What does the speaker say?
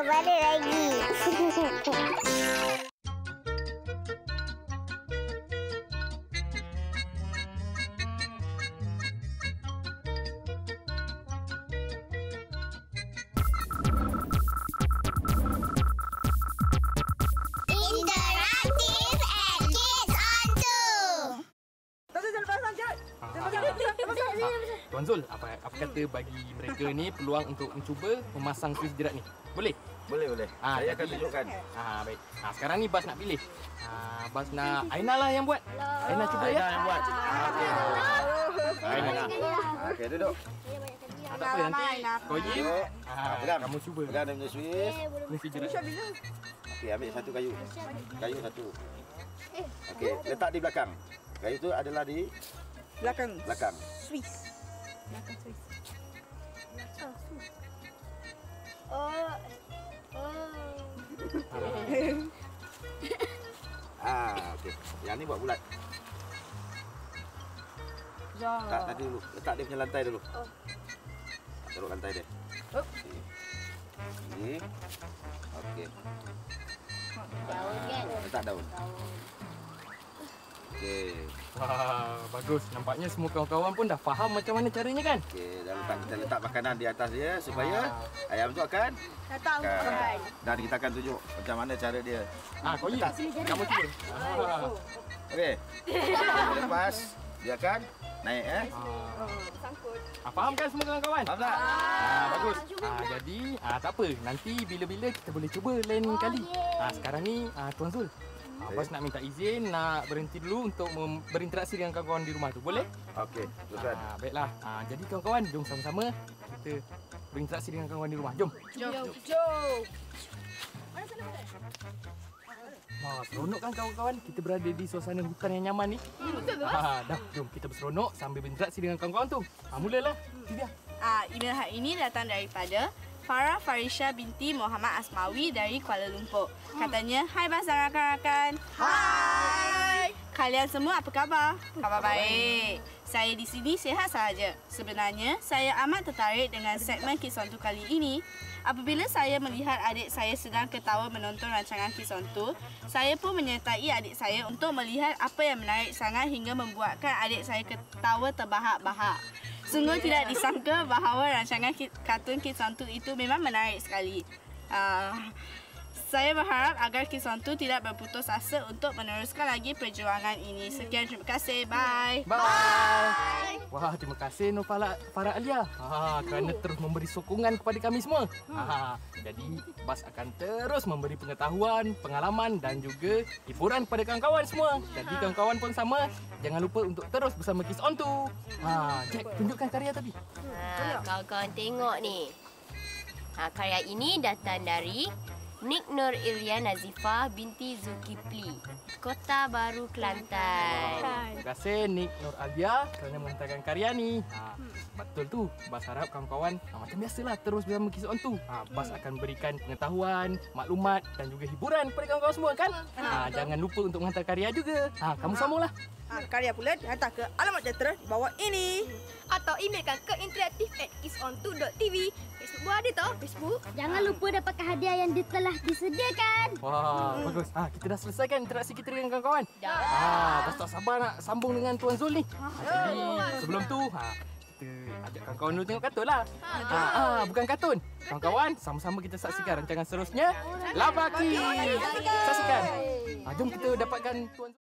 balik lagi. Interaktif and Kids on 2. Tuan Zul, apa kata bagi mereka ni peluang untuk mencuba memasang Swiss jerat ni? Boleh? Boleh. Saya akan tunjukkan. Baik. Sekarang ni Bas nak pilih. Bas nak Aina lah yang buat. Aina cuba ya. Aina yang buat. Okey. Aina. Okey, duduk. Tak apa nanti kau Yim. Pegang. Kamu cuba. Pegang dia punya Swiss. Swiss jerat. Okey, ambil satu kayu. Kayu satu. Okey, letak di belakang. Kayu tu adalah di Belakang. Swiss. Belakang Swiss. Okey. Yang ni buat bulat. Tak, nanti dulu. Letak dia punya lantai dulu. Taruh lantai dia. Ini. Okey. Daun kan? Letak daun. Okey. Wah, bagus. Nampaknya semua kawan-kawan pun dah faham macam mana caranya kan? Okey, dan kita letak makanan di atas dia supaya ayam tu akan Datang. dan kita akan tunjuk macam mana cara dia. Kau Yim. Kamu cuba. Okey. Lepas dia akan naik Sangkut. Faham kan semua kawan-kawan? Faham tak? Bagus. Jadi tak apa. Nanti bila-bila kita boleh cuba lain kali. Sekarang ni Tuan Zul. Bas nak minta izin nak berhenti dulu untuk berinteraksi dengan kawan-kawan di rumah tu. Boleh? Okey, teruskan. Baiklah. Jadi kawan-kawan, jom sama-sama kita berinteraksi dengan kawan-kawan di rumah. Jom. Jom. Wah, seronok kan kawan-kawan? Kita berada di suasana hutan yang nyaman ni. Betul ke? Dah, jom kita berseronok sambil berinteraksi dengan kawan-kawan tu. Mulalah. Itu dia. Email hari ini datang daripada Farah Farisha binti Muhammad Asmawi dari Kuala Lumpur. Katanya, "Hai Bas dan rakan-rakan." Hai. Kalian semua apa khabar? Khabar baik. Saya di sini sihat sahaja. Sebenarnya, saya amat tertarik dengan segmen Kids on 2 kali ini. Apabila saya melihat adik saya sedang ketawa menonton rancangan Kids on 2, saya pun menyertai adik saya untuk melihat apa yang menarik sangat hingga membuatkan adik saya ketawa terbahak-bahak. Sungguh tidak disangka bahawa rancangan kartun Kids on 2 itu memang menarik sekali. Saya berharap agar Kids on 2 tidak berputus asa untuk meneruskan lagi perjuangan ini. Sekian, terima kasih. Bye. Bye. Wah, terima kasih Nur Farah Alia. Kerana terus memberi sokongan kepada kami semua. Jadi, Bas akan terus memberi pengetahuan, pengalaman dan juga hiburan kepada kawan-kawan semua. Jadi, kawan-kawan pun sama. Jangan lupa untuk terus bersama Kids on 2. Jack, tunjukkan karya tadi. Kawan-kawan tengok ni. Karya ini datang dari Nik Nur Ilya Nazifah binti Zulkifli, Kota Baru, Kelantan. Terima kasih Nik Nur Alia kerana menghantarkan karya ni. Betul tu. Bas harap kawan-kawan macam biasalah terus bersama Kids on 2. Bas akan berikan pengetahuan, maklumat dan juga hiburan kepada kawan-kawan semua kan? Jangan lupa untuk menghantar karya juga. Kamu samalah. Karya pula dihantar ke alamat jentera di bawah ini. Atau emailkan ke interaktif@kidsontu.tv. Facebook buat ada tau, Facebook. Jangan lupa dapatkan hadiah yang telah disediakan. Wah, bagus. Kita dah selesaikan interaksi kita dengan kawan-kawan. Bas tak sabar nak sambung dengan Tuan Zul ni. Jadi sebelum tu kita ajak kawan-kawan dulu tengok kartun lah. Bukan kartun. Kawan-kawan, sama-sama kita saksikan rancangan seterusnya. Labaki. Saksikan. Jom kita dapatkan Tuan Zul.